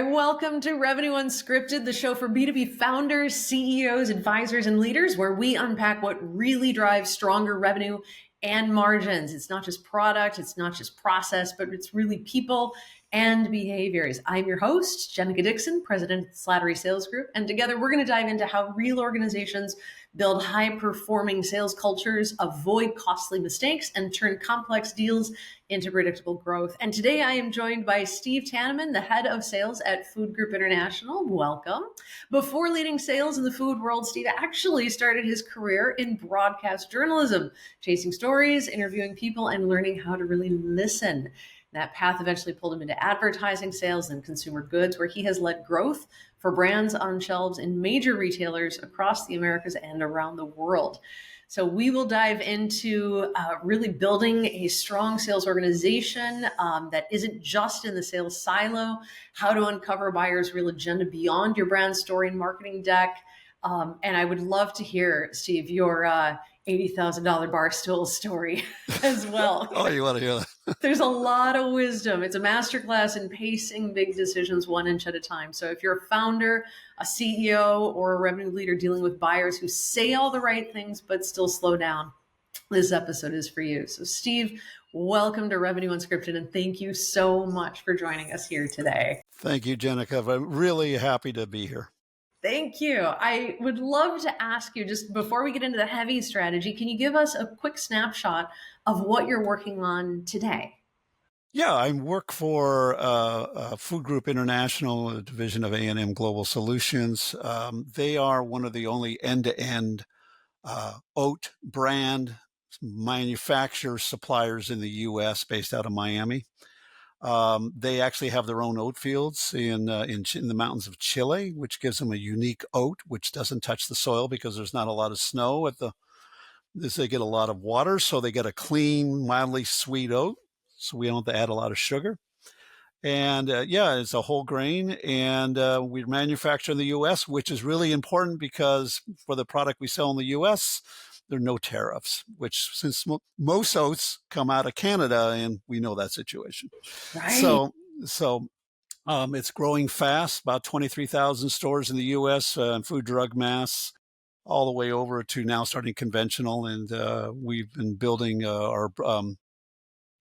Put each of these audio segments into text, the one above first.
right, welcome to Revenue Unscripted, the show for B2B founders, CEOs, advisors, and leaders, where we unpack what really drives stronger revenue and margins. It's not just product, it's not just process, but it's really people and behaviors. I'm your host, Jennica Dixon, president of Slattery Sales Group, and together we're going to dive into how real organizations build high-performing sales cultures, avoid costly mistakes, and turn complex deals into predictable growth. And today I am joined by Steve Taneman, the head of sales at Food Group International. Welcome. Before leading sales in the food world, Steve actually started his career in broadcast journalism, chasing stories, interviewing people, and learning how to really listen. That path eventually pulled him into advertising sales and consumer goods, where he has led growth for brands on shelves in major retailers across the Americas and around the world. So we will dive into really building a strong sales organization that isn't just in the sales silo, how to uncover buyers' real agenda beyond your brand story and marketing deck. And I would love to hear, Steve, your $80,000 bar stool story as well. Oh, you want to hear that? There's a lot of wisdom. It's a masterclass in pacing big decisions 1 inch at a time. So if you're a founder, a CEO, or a revenue leader dealing with buyers who say all the right things but still slow down, this episode is for you. So Steve, welcome to Revenue Unscripted, and thank you so much for joining us here today. Thank you, Jennica. I'm really happy to be here. Thank you. I would love to ask you, just before we get into the heavy strategy, can you give us a quick snapshot of what you're working on today? Yeah, I work for Food Group International, a division of A&M Global Solutions. They are one of the only end-to-end oat brand manufacturer suppliers in the U.S. based out of Miami. They actually have their own oat fields in the mountains of Chile, which gives them a unique oat, which doesn't touch the soil because there's not a lot of snow they get a lot of water, so they get a clean, mildly sweet oat. So we don't have to add a lot of sugar. And it's a whole grain, and we manufacture in the U.S., which is really important because for the product we sell in the U.S., there are no tariffs, which since most oats come out of Canada, and we know that situation. Right. So it's growing fast, about 23,000 stores in the U.S., food, drug, mass, all the way over to now starting conventional. And we've been building our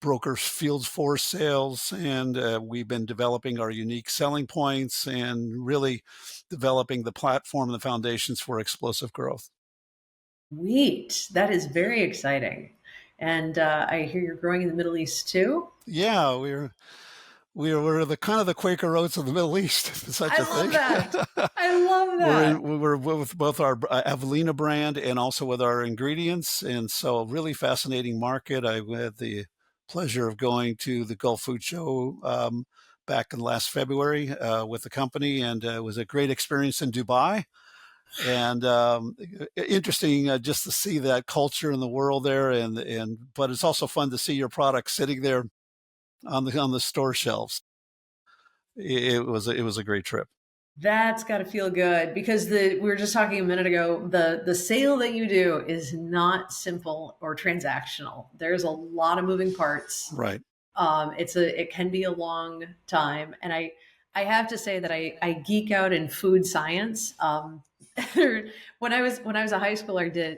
brokers field force sales, and we've been developing our unique selling points and really developing the platform and the foundations for explosive growth. Sweet. That is very exciting. And I hear you're growing in the Middle East too. Yeah, we're the kind of the Quaker Oats of the Middle East. Such a thing. I love that. We're with both our Avelina brand and also with our ingredients, and so a really fascinating market. I had the pleasure of going to the Gulf Food Show back in last February with the company, and it was a great experience in Dubai. And interesting just to see that culture in the world there, but it's also fun to see your product sitting there on the store shelves. It was a great trip. That's got to feel good, because we were just talking a minute ago, the sale that you do is not simple or transactional. There's a lot of moving parts. Right. It can be a long time, and I have to say that I geek out in food science. When I was a high schooler,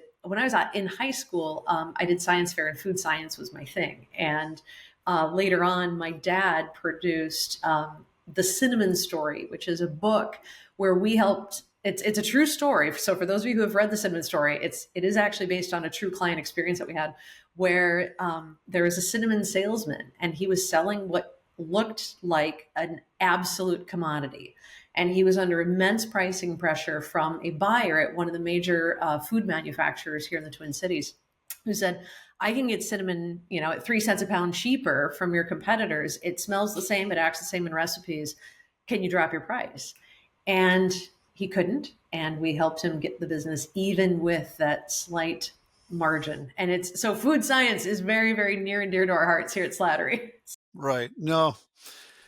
in high school, I did science fair, and food science was my thing. And later on, my dad produced The Cinnamon Story, which is a book where we helped. It's a true story. So for those of you who have read The Cinnamon Story, it is actually based on a true client experience that we had, where there was a cinnamon salesman, and he was selling what looked like an absolute commodity. And he was under immense pricing pressure from a buyer at one of the major food manufacturers here in the Twin Cities, who said, I can get cinnamon, at 3 cents a pound cheaper from your competitors. It smells the same. It acts the same in recipes. Can you drop your price? And he couldn't. And we helped him get the business even with that slight margin. And so food science is very, very near and dear to our hearts here at Slattery. Right. No,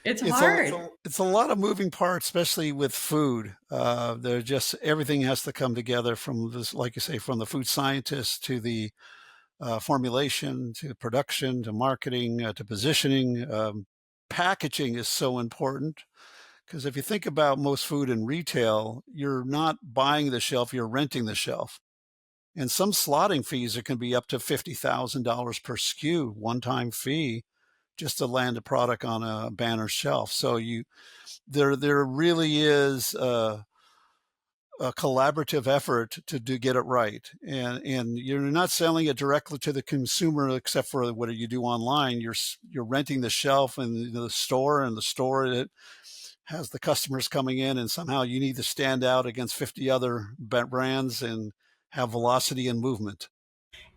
it's hard. It's a lot of moving parts, especially with food. Everything has to come together from this, like you say, from the food scientist to the formulation, to production, to marketing, to positioning. Packaging is so important Because if you think about most food in retail, you're not buying the shelf, you're renting the shelf. And some slotting fees, it can be up to $50,000 per SKU, one-time fee, just to land a product on a banner shelf. So there really is a collaborative effort to get it right. And you're not selling it directly to the consumer, except for what you do online. You're renting the shelf in the store, and the store it has the customers coming in, and somehow you need to stand out against 50 other brands and have velocity and movement.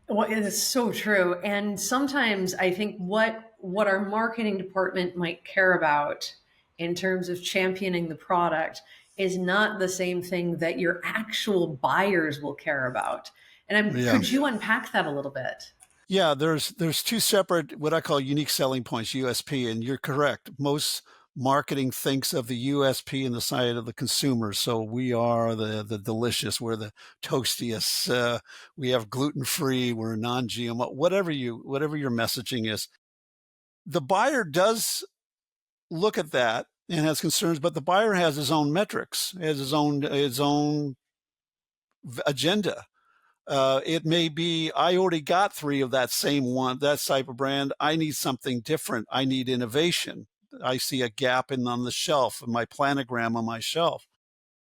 Well, it is so true. And sometimes I think what our marketing department might care about in terms of championing the product is not the same thing that your actual buyers will care about. And Yeah. could you unpack that a little bit? Yeah, there's two separate what I call unique selling points, USP, and you're correct. Most marketing thinks of the USP in the side of the consumer. So we are the delicious, we're the toastiest, we have gluten free, we're non-GMO, whatever your messaging is. The buyer does look at that and has concerns, but the buyer has his own metrics, has his own agenda. It may be, I already got 3 of that same one, that type of brand. I need something different. I need innovation. I see a gap on the shelf, in my planogram on my shelf.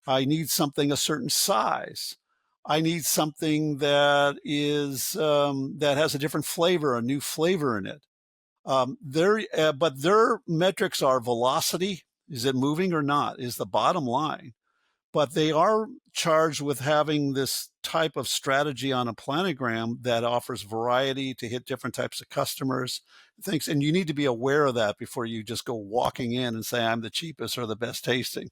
I need something a certain size. I need something that that has a different flavor, a new flavor in it. But their metrics are velocity. Is it moving or not? Is the bottom line. But they are charged with having this type of strategy on a planogram that offers variety to hit different types of customers, things. And you need to be aware of that before you just go walking in and say, I'm the cheapest or the best tasting.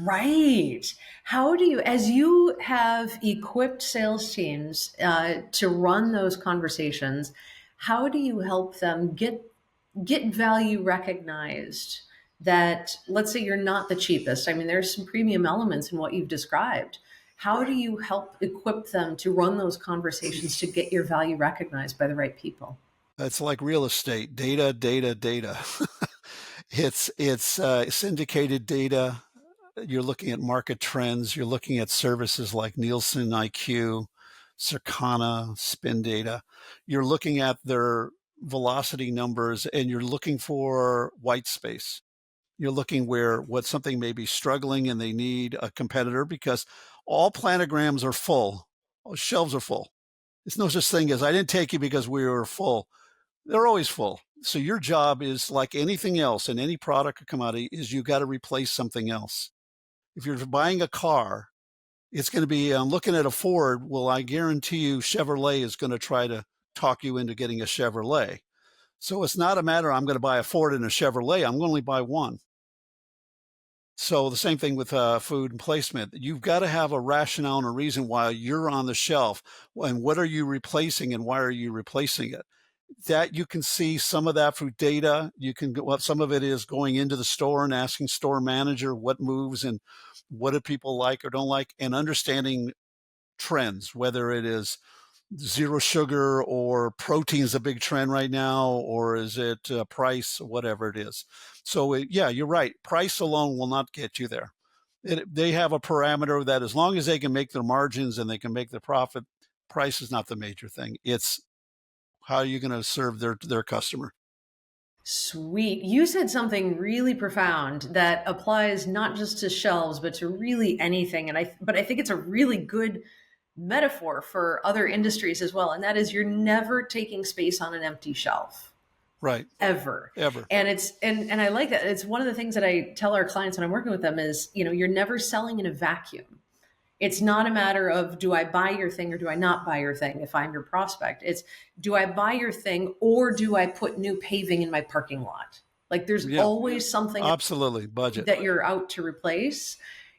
Right. How do you, as you have equipped sales teams to run those conversations, how do you help them get value recognized? That, let's say you're not the cheapest. I mean, there's some premium elements in what you've described. How do you help equip them to run those conversations to get your value recognized by the right people? It's like real estate, data, data, data. It's syndicated data. You're looking at market trends. You're looking at services like Nielsen IQ, Circana, spin data. You're looking at their velocity numbers, and you're looking for white space. You're looking where what something may be struggling and they need a competitor, because all planograms are full. All shelves are full. It's no such thing as I didn't take you because we were full. They're always full. So your job is like anything else in any product or commodity is you got to replace something else. If you're buying a car, it's going to be, I'm looking at a Ford. Well, I guarantee you Chevrolet is going to try to talk you into getting a Chevrolet. So it's not a matter, I'm going to buy a Ford and a Chevrolet. I'm going to only buy one. So the same thing with food and placement. You've got to have a rationale and a reason why you're on the shelf, and what are you replacing and why are you replacing it. That you can see some of that through data. You can go, some of it is going into the store and asking store manager what moves and what do people like or don't like, and understanding trends, whether it is zero sugar or protein's a big trend right now, or is it price, whatever it is. So yeah, you're right. Price alone will not get you there. They have a parameter that as long as they can make their margins and they can make their profit, price is not the major thing. It's how are you going to serve their customer. Sweet. You said something really profound that applies not just to shelves, but to really anything. But I think it's a really good metaphor for other industries as well. And that is, you're never taking space on an empty shelf. Right. Ever. Ever. And and I like that. It's one of the things that I tell our clients when I'm working with them is, you're never selling in a vacuum. It's not a matter of, do I buy your thing or do I not buy your thing if I'm your prospect? It's, do I buy your thing or do I put new paving in my parking lot? Like, there's always something absolutely budget that you're out to replace.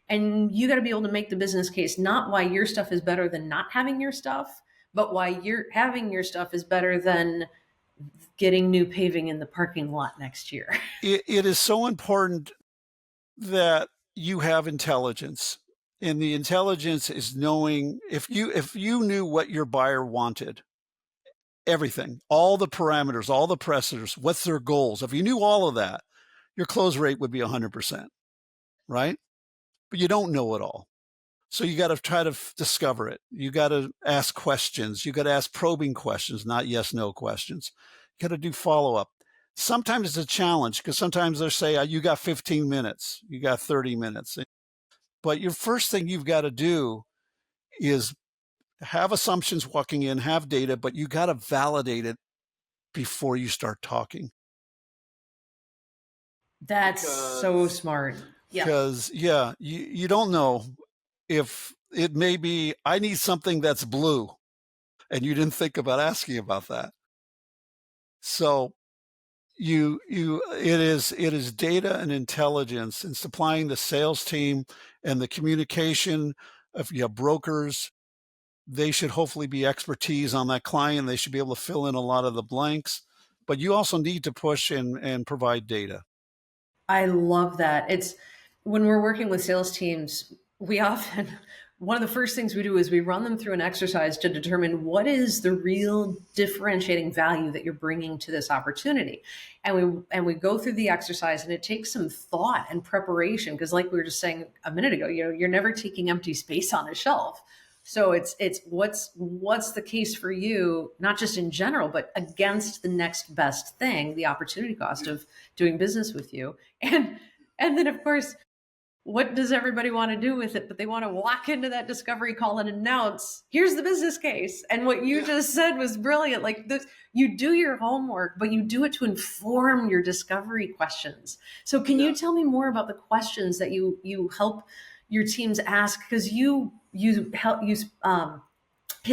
And you got to be able to make the business case, not why your stuff is better than not having your stuff, but why you're having your stuff is better than getting new paving in the parking lot next year. It is so important that you have intelligence. And the intelligence is knowing if you knew what your buyer wanted, everything, all the parameters, all the precedents, what's their goals. If you knew all of that, your close rate would be 100%. right? But you don't know it all. So you got to try to discover it. You got to ask questions. You got to ask probing questions, not yes, no questions. You got to do follow up. Sometimes it's a challenge because sometimes they'll say, you got 15 minutes, you got 30 minutes. But your first thing you've got to do is have assumptions walking in, have data, but you got to validate it before you start talking. That's so smart. Yeah. Because, yeah, you don't know if it may be, I need something that's blue, and you didn't think about asking about that. So it is data and intelligence and supplying the sales team and the communication of brokers. They should hopefully be expertise on that client. They should be able to fill in a lot of the blanks, but you also need to push and provide data. I love that. It's when we're working with sales teams, we often, one of the first things we do is we run them through an exercise to determine what is the real differentiating value that you're bringing to this opportunity. And we go through the exercise, and it takes some thought and preparation, because like we were just saying a minute ago, you're never taking empty space on a shelf. So it's what's the case for you, not just in general, but against the next best thing, the opportunity cost of doing business with you. And then of course, what does everybody want to do with it? But they want to walk into that discovery call and announce, here's the business case. And what you just said was brilliant. Like this, you do your homework, but you do it to inform your discovery questions. So can you tell me more about the questions that you help your teams ask? Because you hit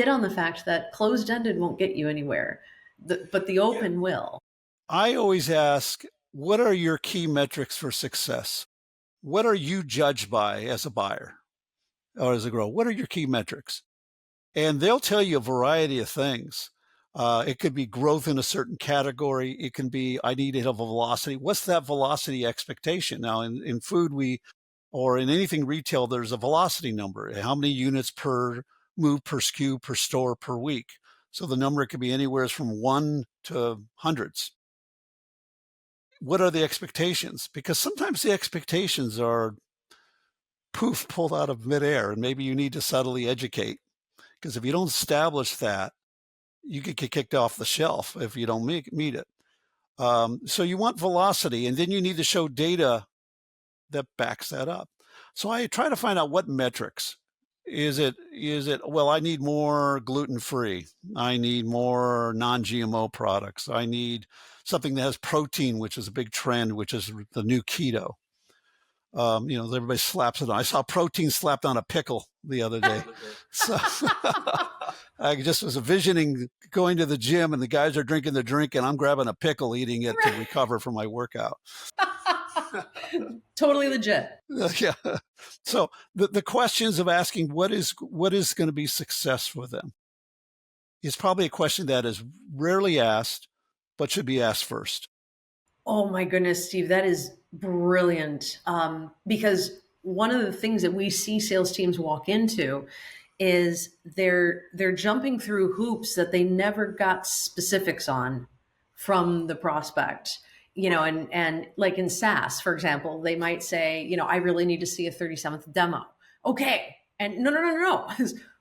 on the fact that closed-ended won't get you anywhere, but the open will. I always ask, what are your key metrics for success? What are you judged by as a buyer or as a grower? What are your key metrics? And they'll tell you a variety of things. It could be growth in a certain category. It can be, I need to have a velocity. What's that velocity expectation? Now, in food, or in anything retail, there's a velocity number. How many units per move, per SKU, per store, per week? So the number could be anywhere from 1 to hundreds. What are the expectations? Because sometimes the expectations are poof, pulled out of midair, and maybe you need to subtly educate. Because if you don't establish that, you could get kicked off the shelf if you don't meet it. So you want velocity, and then you need to show data that backs that up. So I try to find out what metrics. Is it, well, I need more gluten-free. I need more non-GMO products. I need something that has protein, which is a big trend, which is the new keto. Everybody slaps it on. I saw protein slapped on a pickle the other day. So I just was envisioning going to the gym, and the guys are drinking the drink, and I'm grabbing a pickle, eating it to recover from my workout. Totally legit. Yeah. So the questions of asking what is going to be success for them is probably a question that is rarely asked, but should be asked first. Oh my goodness, Steve, that is brilliant. Because one of the things that we see sales teams walk into is they're jumping through hoops that they never got specifics on from the prospect. And like in SaaS, for example, they might say, I really need to see a 37th demo. Okay. And no.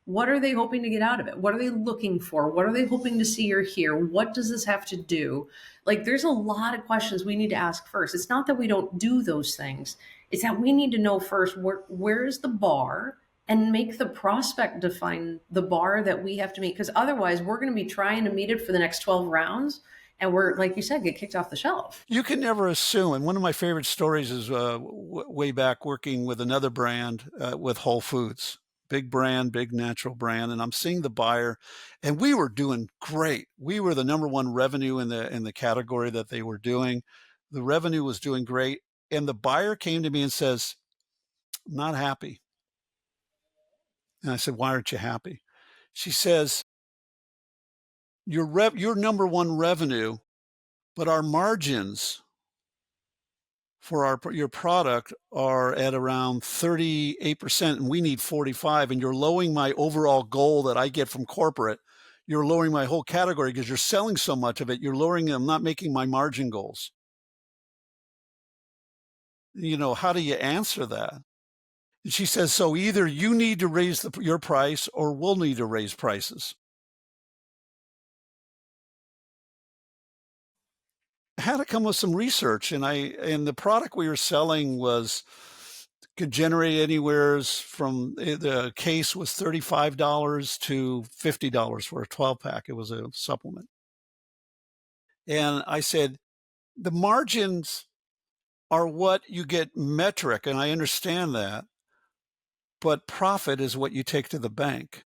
What are they hoping to get out of it? What are they looking for? What are they hoping to see or hear? What does this have to do? Like, there's a lot of questions we need to ask first. It's not that we don't do those things. It's that we need to know first, where is the bar, and make the prospect define the bar that we have to meet. Because otherwise we're going to be trying to meet it for the next 12 rounds. And we're, like you said, get kicked off the shelf. You can never assume. And one of my favorite stories is way back working with another brand with Whole Foods. Big brand, big natural brand. And I'm seeing the buyer, and we were doing great. We were the number one revenue in the category that they were doing. The revenue was doing great. And the buyer came to me and says, I'm not happy. And I said, why aren't you happy? She says, your number one revenue, but our margins for your product are at around 38%, and we need 45%, and you're lowering my overall goal that I get from corporate. You're lowering my whole category because you're selling so much of it. You're lowering them, not making my margin goals. How do you answer that? And she says, so either you need to raise your price or we'll need to raise prices. I had to come with some research, and the product we were selling could generate anywhere from, the case was $35 to $50 for a 12-pack. It was a supplement. And I said, the margins are what you get metric, and I understand that, but profit is what you take to the bank.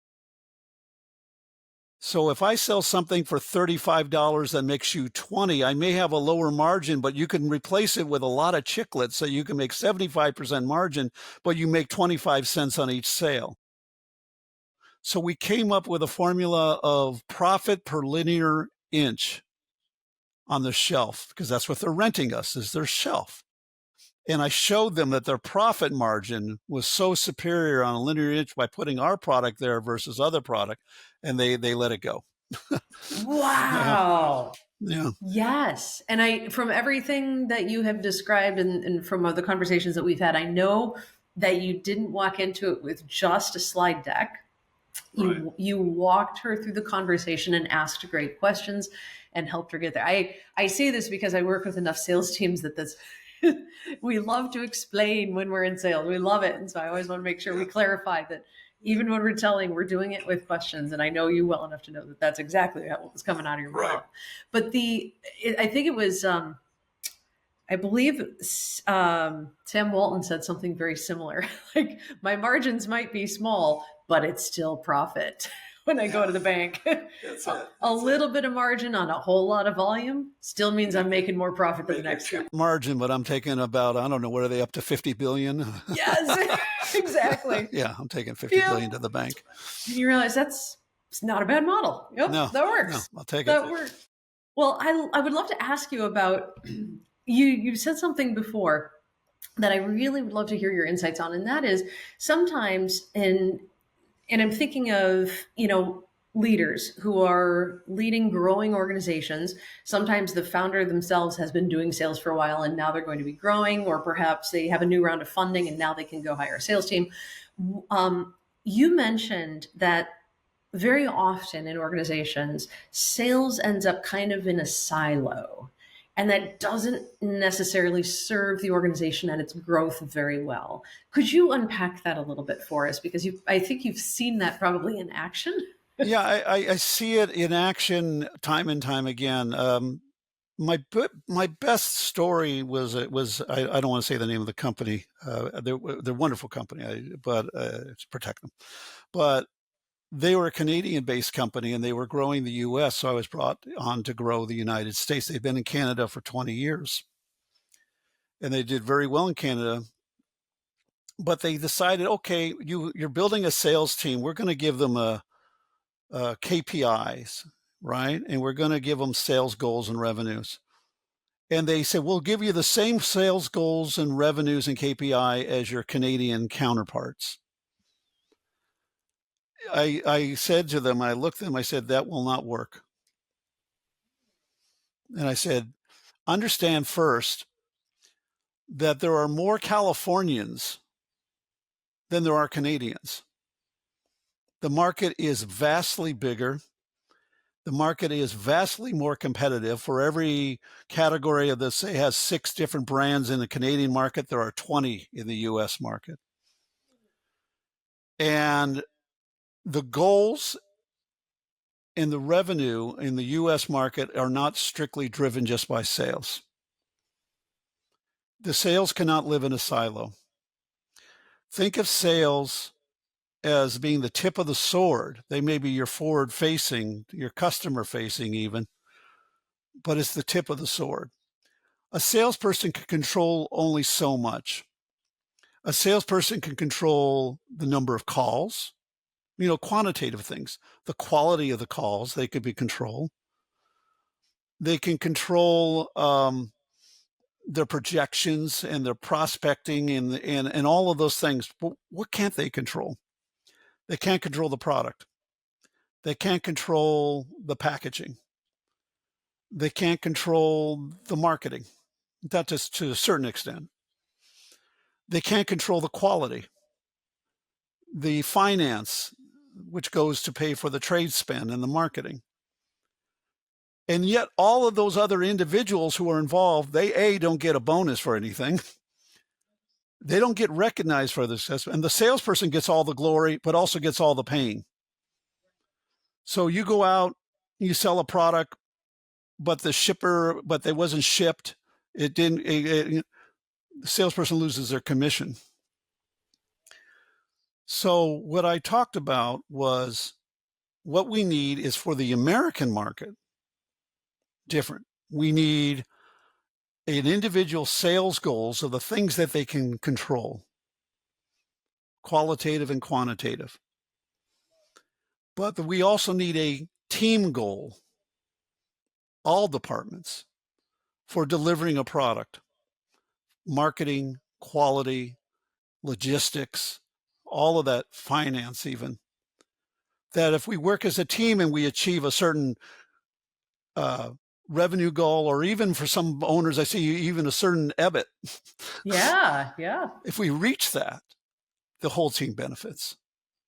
So if I sell something for $35 that makes you 20, I may have a lower margin, but you can replace it with a lot of chiclets, so you can make 75% margin, but you make 25 cents on each sale. So we came up with a formula of profit per linear inch on the shelf, because that's what they're renting us, is their shelf. And I showed them that their profit margin was so superior on a linear inch by putting our product there versus other product, and they let it go. Wow. Yeah. Yes. And from everything that you have described and from other conversations that we've had, I know that you didn't walk into it with just a slide deck. Right. You walked her through the conversation and asked great questions and helped her get there. I say this because I work with enough sales teams that we love to explain when we're in sales. We love it. And so I always want to make sure we clarify that even when we're telling, we're doing it with questions. And I know you well enough to know that that's exactly what was coming out of your mouth. But I think it was, I believe Sam Walton said something very similar. Like, my margins might be small, but it's still profit when I go to the bank. A little bit of margin on a whole lot of volume still means I'm making more profit than the next guy. Margin, but I'm taking about, I don't know, what are they up to, 50 billion? Yes, exactly. Yeah, I'm taking 50 billion to the bank. And you realize it's not a bad model. Yep, no, that works. No, I'll take that works. Well, I would love to ask you about, you said something before that I really would love to hear your insights on, and that is sometimes and I'm thinking of, leaders who are leading growing organizations. Sometimes the founder themselves has been doing sales for a while and now they're going to be growing, or perhaps they have a new round of funding and now they can go hire a sales team. You mentioned that very often in organizations, sales ends up kind of in a silo. And that doesn't necessarily serve the organization and its growth very well. Could you unpack that a little bit for us? Because I think you've seen that probably in action. Yeah, I see it in action time and time again. My best story was I don't want to say the name of the company. They're a wonderful company, but to protect them. But they were a Canadian-based company, and they were growing the U.S., so I was brought on to grow the United States. They've been in Canada for 20 years, and they did very well in Canada. But they decided, okay, you're building a sales team. We're going to give them KPIs, right? And we're going to give them sales goals and revenues. And they said, we'll give you the same sales goals and revenues and KPI as your Canadian counterparts. I said to them, I looked at them, I said, that will not work. And I said, understand first that there are more Californians than there are Canadians. The market is vastly bigger. The market is vastly more competitive. For every category of this, say, has 6 different brands in the Canadian market, there are 20 in the US market. And the goals and the revenue in the US market are not strictly driven just by sales. The sales cannot live in a silo. Think of sales as being the tip of the sword. They may be your forward facing, your customer facing even, but it's the tip of the sword. A salesperson can control only so much. A salesperson can control the number of calls, quantitative things, the quality of the calls, they could be controlled. They can control their projections and their prospecting and all of those things. But what can't they control? They can't control the product. They can't control the packaging. They can't control the marketing. That just to a certain extent. They can't control the quality, the finance, which goes to pay for the trade spend and the marketing. And yet all of those other individuals who are involved, they don't get a bonus for anything. They don't get recognized for this. And the salesperson gets all the glory, but also gets all the pain. So you go out, you sell a product, but they wasn't shipped. The salesperson loses their commission. So what I talked about was what we need is for the American market, different. We need an individual sales goals of the things that they can control, qualitative and quantitative. But we also need a team goal, all departments, for delivering a product, marketing, quality, logistics, all of that, finance even. That if we work as a team and we achieve a certain revenue goal, or even for some owners, I see even a certain EBIT. Yeah, yeah. If we reach that, the whole team benefits.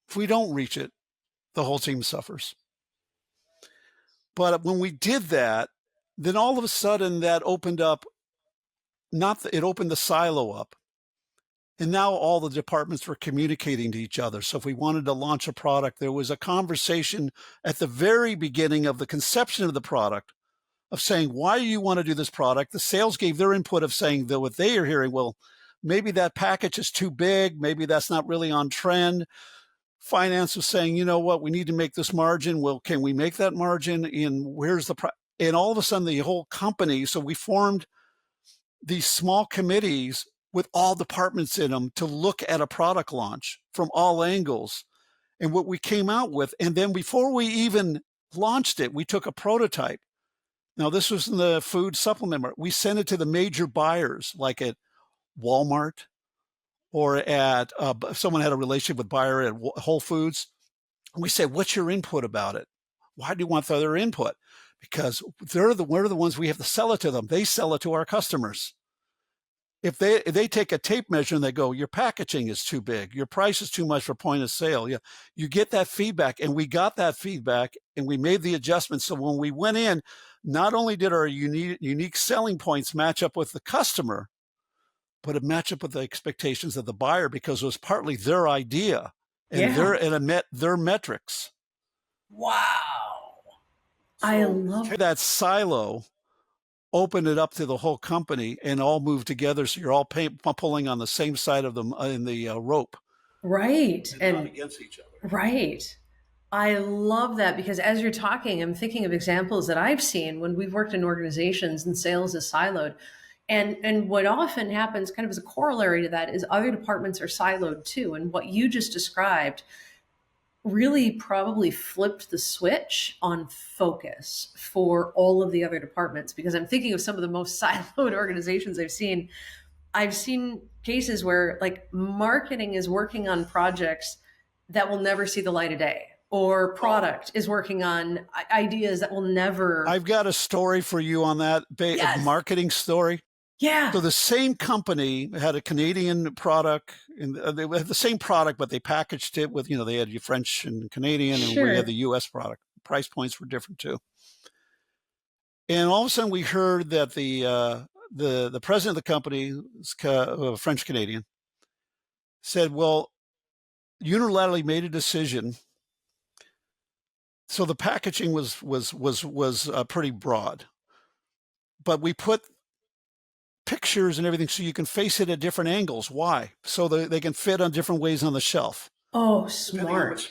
If we don't reach it, the whole team suffers. But when we did that, then all of a sudden that opened up, it opened the silo up. And now all the departments were communicating to each other. So if we wanted to launch a product, there was a conversation at the very beginning of the conception of the product of saying, why do you want to do this product? The sales gave their input of saying that what they are hearing, well, maybe that package is too big. Maybe that's not really on trend. Finance was saying, you know what, we need to make this margin. Well, can we make that margin? And where's the and all of a sudden the whole company, so we formed these small committees with all departments in them to look at a product launch from all angles and what we came out with. And then before we even launched it, we took a prototype. Now, this was in the food supplement market. We sent it to the major buyers, like at Walmart or at someone had a relationship with buyer at Whole Foods. And we said, what's your input about it? Why do you want their input? Because we're the ones we have to sell it to them. They sell it to our customers. If they take a tape measure and they go, your packaging is too big, your price is too much for point of sale. Yeah, you get that feedback, and we got that feedback, and we made the adjustments. So when we went in, not only did our unique selling points match up with the customer, but it matched up with the expectations of the buyer because it was partly their idea and it met their metrics. Wow. So I love that silo. Open it up to the whole company and all move together, so you're all pulling on the same side of them in the rope, right, and not against each other. Right. I love that, because as you're talking, I'm thinking of examples that I've seen when we've worked in organizations and sales is siloed. And what often happens kind of as a corollary to that is other departments are siloed too. And what you just described really probably flipped the switch on focus for all of the other departments, because I'm thinking of some of the most siloed organizations I've seen. I've seen cases where like marketing is working on projects that will never see the light of day, or product is working on ideas that will never. I've got a story for you on that, marketing story. Yeah. So the same company had a Canadian product, and they had the same product, but they packaged it with, they had French and Canadian, and we had the U.S. product. Price points were different too. And all of a sudden, we heard that the president of the company, French Canadian, said, "Well, unilaterally made a decision." So the packaging was pretty broad, but we put pictures and everything so you can face it at different angles. Why? So they can fit on different ways on the shelf. Oh, smart.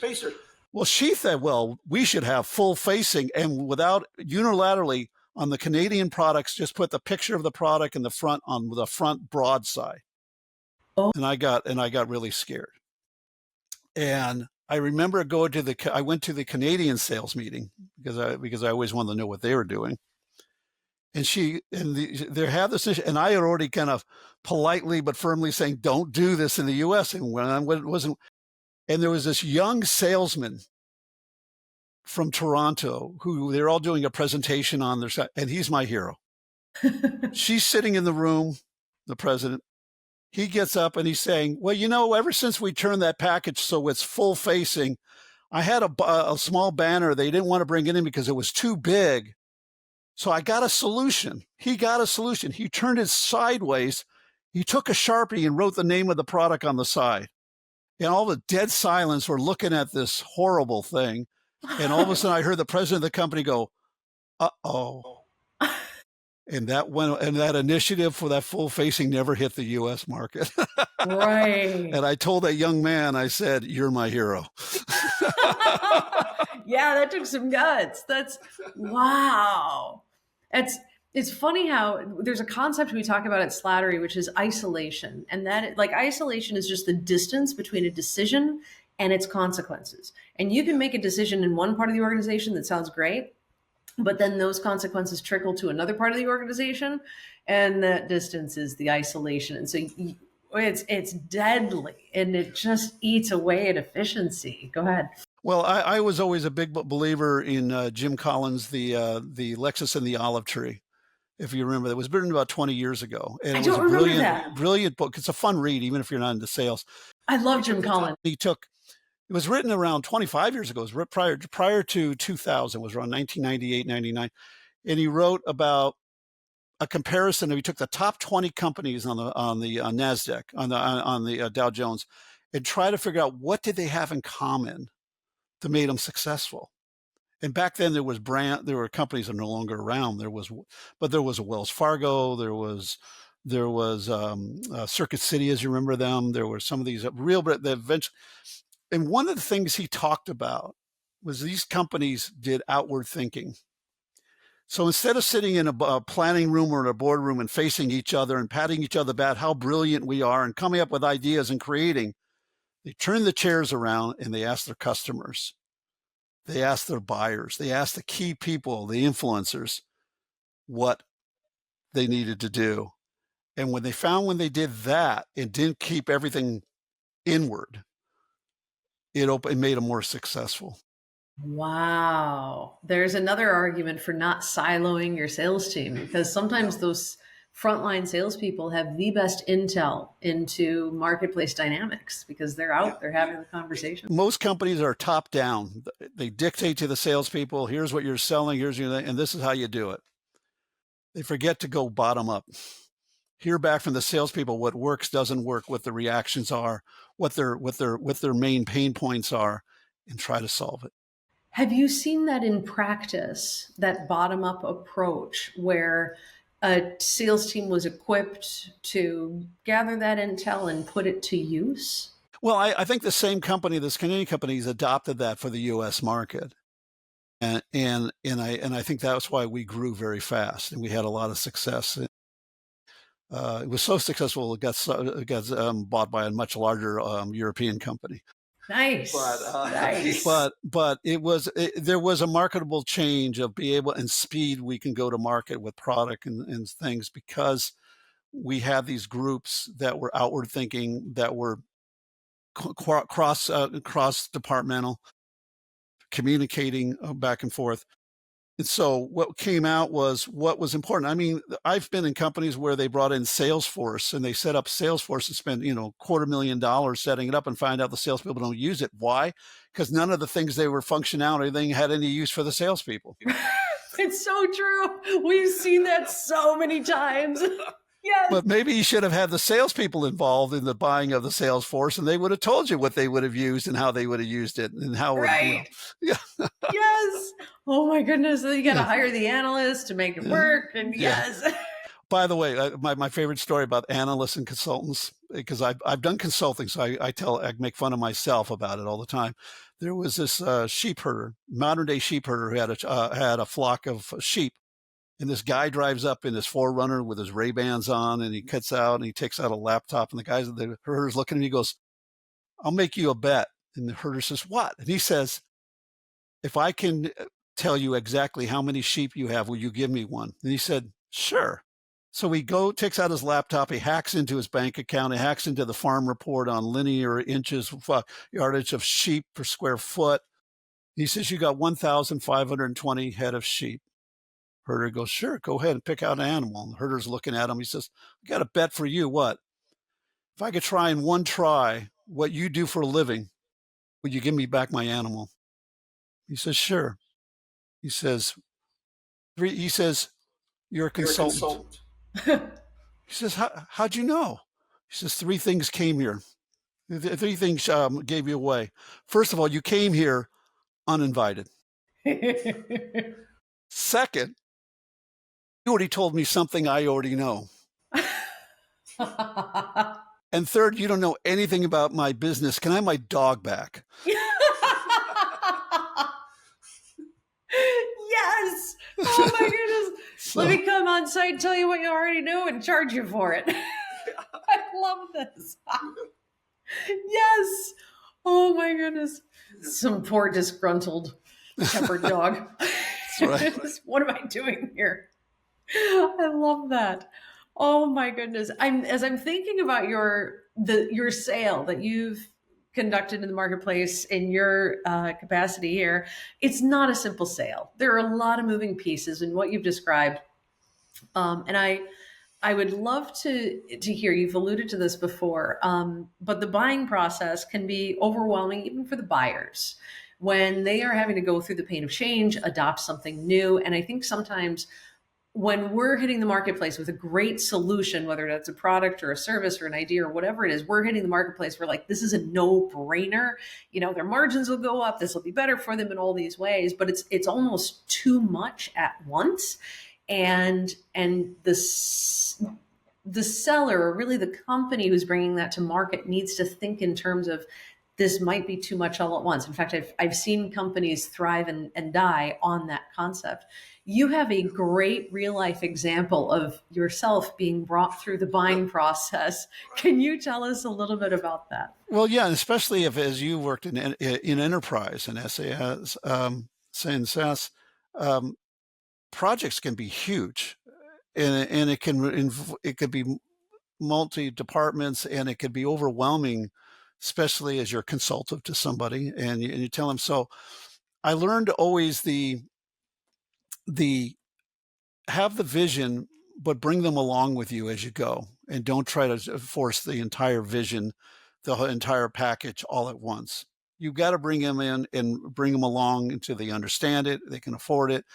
Well, she said, well, we should have full facing, and without unilaterally on the Canadian products, just put the picture of the product in the front on the front broad side. Oh. And I got really scared. And I remember I went to the Canadian sales meeting because I always wanted to know what they were doing. And they have this issue, and I had already kind of politely but firmly saying, don't do this in the U.S. And when it wasn't, and there was this young salesman from Toronto who they're all doing a presentation on their side, and he's my hero. She's sitting in the room, the president. he gets up and he's saying, well, you know, ever since we turned that package so it's full facing, I had a small banner. They didn't want to bring it in because it was too big. So I got a solution. He got a solution. He turned it sideways. He took a Sharpie and wrote the name of the product on the side. And all the dead silence were looking at this horrible thing. And all of a sudden I heard the president of the company go, uh-oh. And that initiative for that full facing never hit the U.S. market. Right. And I told that young man, I said, you're my hero. Yeah, that took some guts. That's wow. It's funny how there's a concept we talk about at Slattery, which is isolation. And that like isolation is just the distance between a decision and its consequences. And you can make a decision in one part of the organization that sounds great, but then those consequences trickle to another part of the organization, and that distance is the isolation. And so it's deadly, and it just eats away at efficiency. Go ahead. Well, I was always a big believer in Jim Collins, the Lexus and the Olive Tree. If you remember, that was written about 20 years ago, and it was a brilliant book. It's a fun read, even if you're not into sales. I love Jim Collins. It was written around 25 years ago. It was prior to 2000. It was around 1998, 99. And he wrote about a comparison. He took the top 20 companies on the NASDAQ, on the Dow Jones, and tried to figure out what did they have in common that made them successful. And back then there were companies that are no longer around. There was a Wells Fargo. There was Circuit City, as you remember them. There were some of these and one of the things he talked about was these companies did outward thinking. So instead of sitting in a planning room or in a boardroom and facing each other and patting each other about how brilliant we are and coming up with ideas and creating, they turned the chairs around and they asked their customers. They asked their buyers. They asked the key people, the influencers, what they needed to do. And when they did that and didn't keep everything inward, it made them more successful. Wow. There's another argument for not siloing your sales team, because sometimes those frontline salespeople have the best intel into marketplace dynamics because they're out there having the conversation. Most companies are top down. They dictate to the salespeople, here's what you're selling, and this is how you do it. They forget to go bottom up. Hear back from the salespeople what works, doesn't work, what the reactions are, what their main pain points are, and try to solve it. Have you seen that in practice, that bottom up approach where a sales team was equipped to gather that intel and put it to use? Well, I think this Canadian company, has adopted that for the U.S. market. And I think that's why we grew very fast and we had a lot of success. It was so successful, it got bought by a much larger European company. Nice. Nice. But there was a marketable change of and speed we can go to market with product and things, because we had these groups that were outward thinking, that were cross departmental, communicating back and forth. And so what came out was what was important. I mean, I've been in companies where they brought in Salesforce and they set up Salesforce and spent, $250,000 setting it up, and find out the salespeople don't use it. Why? Because none of the things they were functionality had any use for the salespeople. It's so true. We've seen that so many times. Yes. But maybe you should have had the salespeople involved in the buying of the Salesforce, and they would have told you what they would have used and how they would have used it and how. Right. Yeah. Yes. Oh my goodness. You got to hire the analyst to make it work. And yes. By the way, my favorite story about analysts and consultants, because I've done consulting, so I make fun of myself about it all the time. There was this sheep herder, modern day sheep herder, who had a flock of sheep. And this guy drives up in his 4Runner with his Ray-Bans on, and he cuts out and he takes out a laptop, and the herder's looking at him. He goes, "I'll make you a bet." And the herder says, "What?" And he says, "If I can tell you exactly how many sheep you have, will you give me one?" And he said, "Sure." So he takes out his laptop, he hacks into his bank account, he hacks into the farm report on linear inches, yardage of sheep per square foot. He says, "You got 1,520 head of sheep." Herder goes, "Sure, go ahead and pick out an animal." And the herder's looking at him. He says, "I got a bet for you." "What?" if I could try in one try what you do for a living, would you give me back my animal? He says, sure. He says, you're a consultant. He says, how'd you know? He says, three things came here. Three things gave you away. First of all, you came here uninvited. Second, you already told me something I already know. And third, you don't know anything about my business. Can I have my dog back? Yes. Oh my goodness. Let me come on site and tell you what you already know and charge you for it. I love this. Yes. Oh my goodness. Some poor disgruntled shepherd dog. Right. What am I doing here? I love that. Oh my goodness. As I'm thinking about your sale that you've conducted in the marketplace in your capacity here, it's not a simple sale. There are a lot of moving pieces in what you've described. And I would love to hear, you've alluded to this before, but the buying process can be overwhelming even for the buyers when they are having to go through the pain of change, adopt something new. And I think sometimes when we're hitting the marketplace with a great solution, whether that's a product or a service or an idea or whatever it is, we're hitting the marketplace. We're like, this is a no-brainer. You know, their margins will go up. This will be better for them in all these ways, but it's almost too much at once. And the seller, or really the company who's bringing that to market, needs to think in terms of, this might be too much all at once. In fact, I've seen companies thrive and die on that concept. You have a great real life example of yourself being brought through the buying process. Can you tell us a little bit about that? Well, yeah, and especially if, as you worked in enterprise and SAS, and SaaS, projects can be huge, and it could be multi departments, and it could be overwhelming, especially as you're consultative to somebody and you tell them. So I learned always have the vision, but bring them along with you as you go, and don't try to force the entire vision, the entire package all at once. You've got to bring them in and bring them along until they understand it, they can afford it,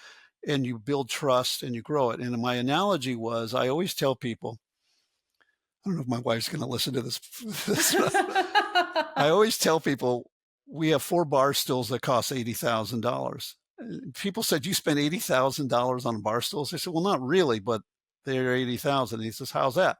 and you build trust and you grow it. And my analogy was, I always tell people, I don't know if my wife's going to listen to this. I always tell people, we have 4 bar stools that cost $80,000. People said, you spent $80,000 on bar stools? I said, well, not really, but they're $80,000. He says, how's that?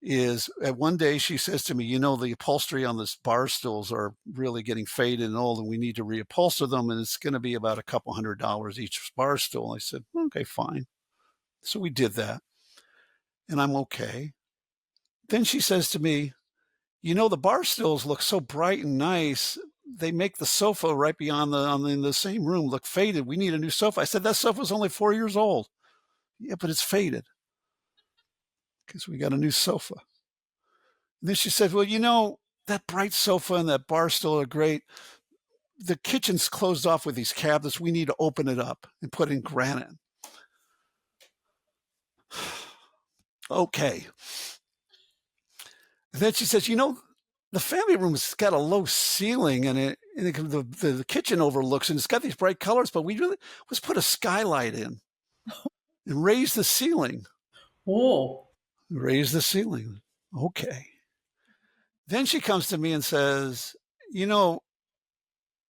Is at one day she says to me, you know, the upholstery on this bar stools are really getting faded and old, and we need to reupholster them, and it's going to be about a couple $100 each bar stool. I said, okay, fine. So we did that, and I'm okay. Then she says to me, you know, the bar stools look so bright and nice. They make the sofa right beyond in the same room look faded. We need a new sofa. I said, that sofa's only 4 years old. Yeah, but it's faded because we got a new sofa. And then she said, well, you know, that bright sofa and that bar stool are great. The kitchen's closed off with these cabinets. We need to open it up and put in granite. Okay. And then she says, you know, the family room's got a low ceiling, and the kitchen overlooks, and it's got these bright colors, but let's put a skylight in and raise the ceiling. Whoa. Raise the ceiling. Okay. Then she comes to me and says, you know,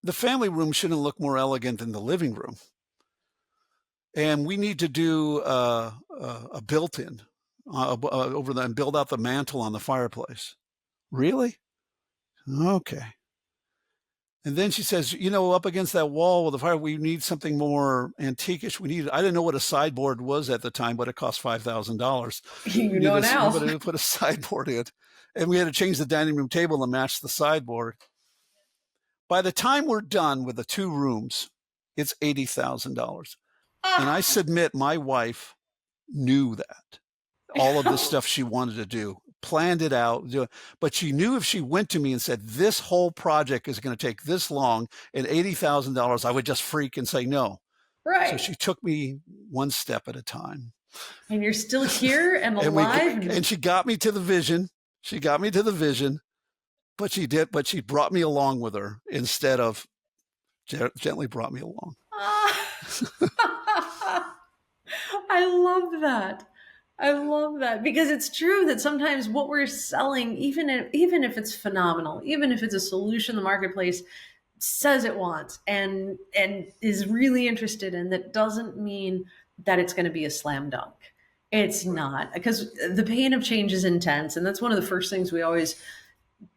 the family room shouldn't look more elegant than the living room. And we need to do a built-in over there and build out the mantle on the fireplace. Really? Okay. And then she says, you know, up against that wall with the fire, we need something more antiquish. I didn't know what a sideboard was at the time, but it cost $5,000. You know now. But we put a sideboard in, and we had to change the dining room table to match the sideboard. By the time we're done with the 2 rooms, it's $80,000. And I submit my wife knew that. All of this stuff she wanted to do, planned it out, but she knew if she went to me and said, this whole project is going to take this long and $80,000, I would just freak and say no. Right. So she took me one step at a time. And you're still here and alive. And she got me to the vision. She got me to the vision, but she brought me along with her instead of gently brought me along. I love that. I love that because it's true that sometimes what we're selling, even if it's phenomenal, even if it's a solution the marketplace says it wants and is really interested in, that doesn't mean that it's going to be a slam dunk. It's not, because the pain of change is intense, and that's one of the first things we always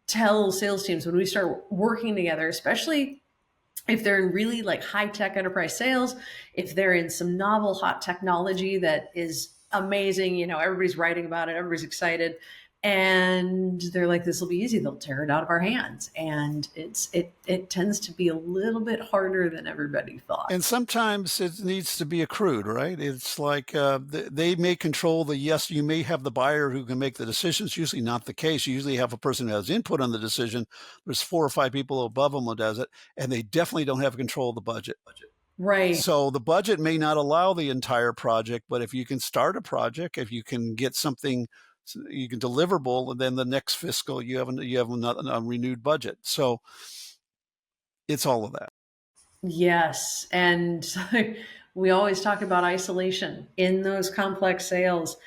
tell sales teams when we start working together, especially if they're in really like high tech enterprise sales, if they're in some novel hot technology that is amazing, everybody's writing about it, everybody's excited, and they're like, this will be easy, they'll tear it out of our hands. And it tends to be a little bit harder than everybody thought. And sometimes it needs to be accrued, right? It's like they may control yes, you may have the buyer who can make the decisions. Usually not the case. You usually have a person who has input on the decision. There's 4 or 5 people above them who does it, and they definitely don't have control of the budget. Right. So the budget may not allow the entire project, but if you can start a project, if you can get something, you can deliverable, and then the next fiscal you have a renewed budget. So it's all of that. Yes. And we always talk about isolation in those complex sales.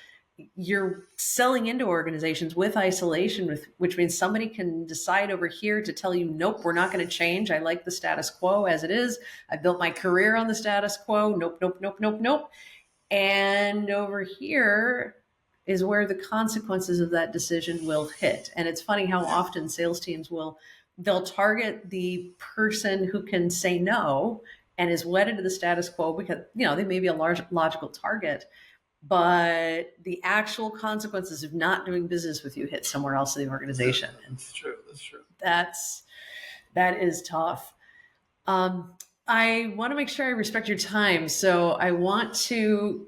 You're selling into organizations with isolation, which means somebody can decide over here to tell you, nope, we're not going to change. I like the status quo as it is. I built my career on the status quo. Nope, nope, nope, nope, nope. And over here is where the consequences of that decision will hit. And it's funny how often sales teams they'll target the person who can say no and is wedded to the status quo because, they may be a large logical target, but the actual consequences of not doing business with you hit somewhere else in the organization. That's true. That's true. That is tough. I want to make sure I respect your time. So I want to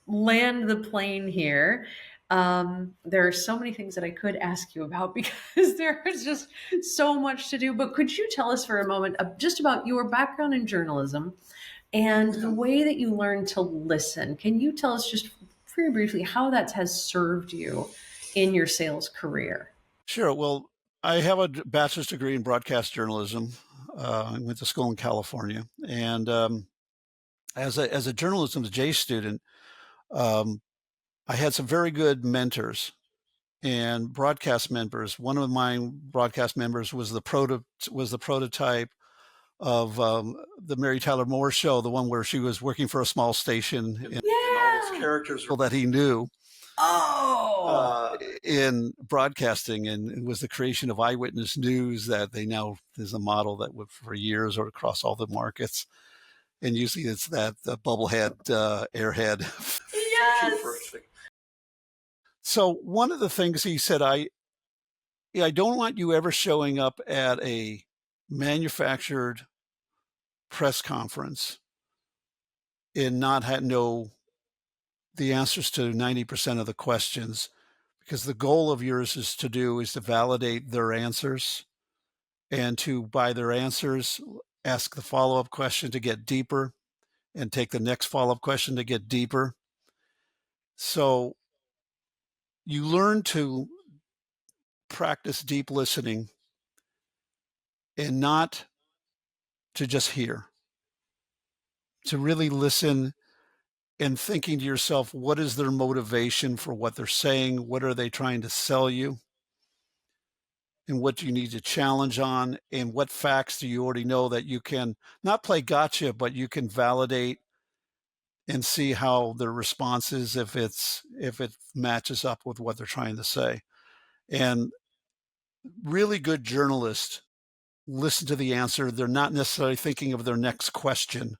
land the plane here. There are so many things that I could ask you about because there is just so much to do. But could you tell us for a moment just about your background in journalism and the way that you learned to listen? Can you tell us just very briefly how that has served you in your sales career? Sure. Well, I have a bachelor's degree in broadcast journalism. I went to school in California, and as a journalism J student, I had some very good mentors and broadcast members. One of my broadcast members was the prototype of the Mary Tyler Moore Show, the one where she was working for a small station, and all those characters that he knew. In broadcasting, and it was the creation of Eyewitness News that they now is a model that would for years or across all the markets. And usually it's that bubblehead airhead. Yes. So one of the things he said, I don't want you ever showing up at a manufactured press conference and not know the answers to 90% of the questions, because the goal of yours is to validate their answers and to, by their answers, ask the follow-up question to get deeper and take the next follow-up question to get deeper. So you learn to practice deep listening and not to just hear, to really listen and thinking to yourself, what is their motivation for what they're saying? What are they trying to sell you? And what do you need to challenge on? And what facts do you already know that you can not play gotcha, but you can validate and see how their response is if it matches up with what they're trying to say. And really good journalists listen to the answer. They're not necessarily thinking of their next question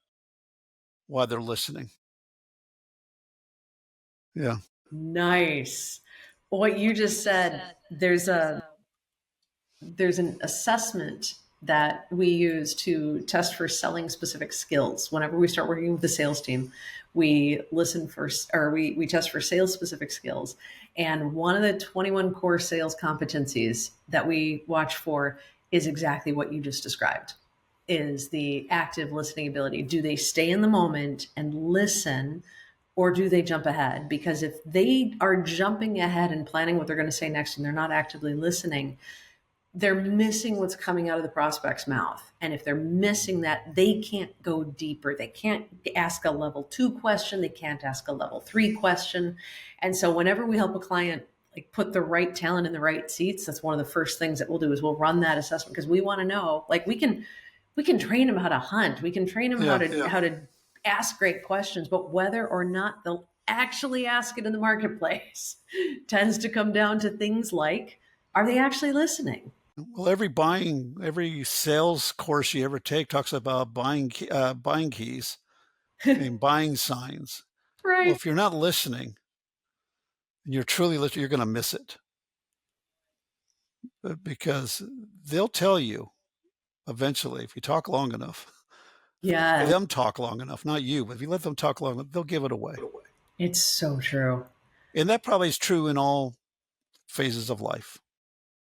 while they're listening. Yeah. Nice. What you just said, there's an assessment that we use to test for selling specific skills. Whenever we start working with the sales team, we we test for sales specific skills. And one of the 21 core sales competencies that we watch for is exactly what you just described, is the active listening ability. Do they stay in the moment and listen, or do they jump ahead? Because if they are jumping ahead and planning what they're going to say next and they're not actively listening, they're missing what's coming out of the prospect's mouth. And if they're missing that, they can't go deeper. They can't ask a level 2 question. They can't ask a level 3 question. And so whenever we help a client like put the right talent in the right seats, that's one of the first things that we'll do is we'll run that assessment, because we want to know, like we can train them how to hunt. We can train them how to ask great questions, but whether or not they'll actually ask it in the marketplace tends to come down to things like, are they actually listening? Well, every sales course you ever take talks about buying keys and buying signs. Right. Well, if you're not listening and you're truly listening, you're going to miss it, because they'll tell you eventually if you talk long enough. Yeah. Let them talk long enough, not you, but if you let them talk long enough, they'll give it away. It's so true. And that probably is true in all phases of life.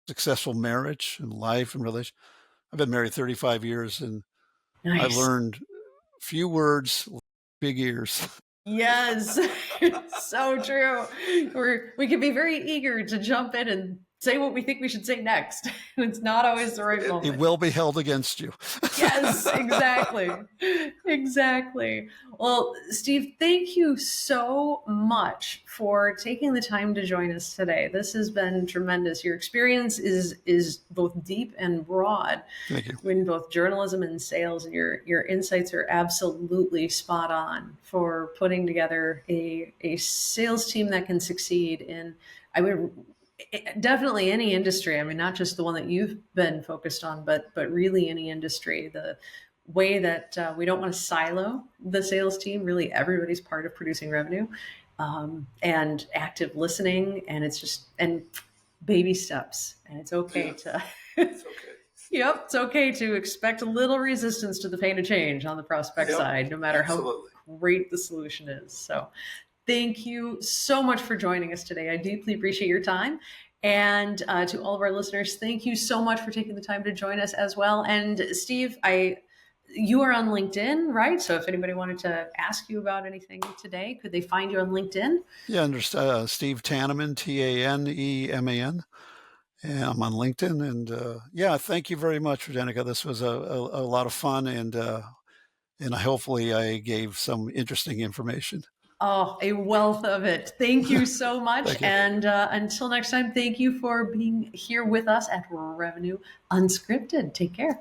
Successful marriage and life and relation. I've been married 35 years, and Nice. I've learned few words, big ears. Yes, so true. We can be very eager to jump in and say what we think we should say next. It's not always the right moment. It will be held against you. Yes, exactly. Exactly. Well, Steve, thank you so much for taking the time to join us today. This has been tremendous. Your experience is both deep and broad. Thank you. In both journalism and sales, and your insights are absolutely spot on for putting together a sales team that can succeed in, I mean, definitely any industry. I mean, not just the one that you've been focused on, but really any industry. The way that we don't want to silo the sales team. Really, everybody's part of producing revenue, and active listening. And it's just, and baby steps. And it's okay to, It's okay. Yep, it's okay to expect a little resistance to the pain of change on the prospect side, no matter how great the solution is. So thank you so much for joining us today. I deeply appreciate your time. And to all of our listeners, thank you so much for taking the time to join us as well. And Steve, you are on LinkedIn, right? So if anybody wanted to ask you about anything today, could they find you on LinkedIn? Yeah, under Steve Taneman, Taneman. And I'm on LinkedIn. And yeah, thank you very much, Jennica. This was a lot of fun, and hopefully I gave some interesting information. Oh, a wealth of it. Thank you so much. You. And until next time, thank you for being here with us at Revenue Unscripted. Take care.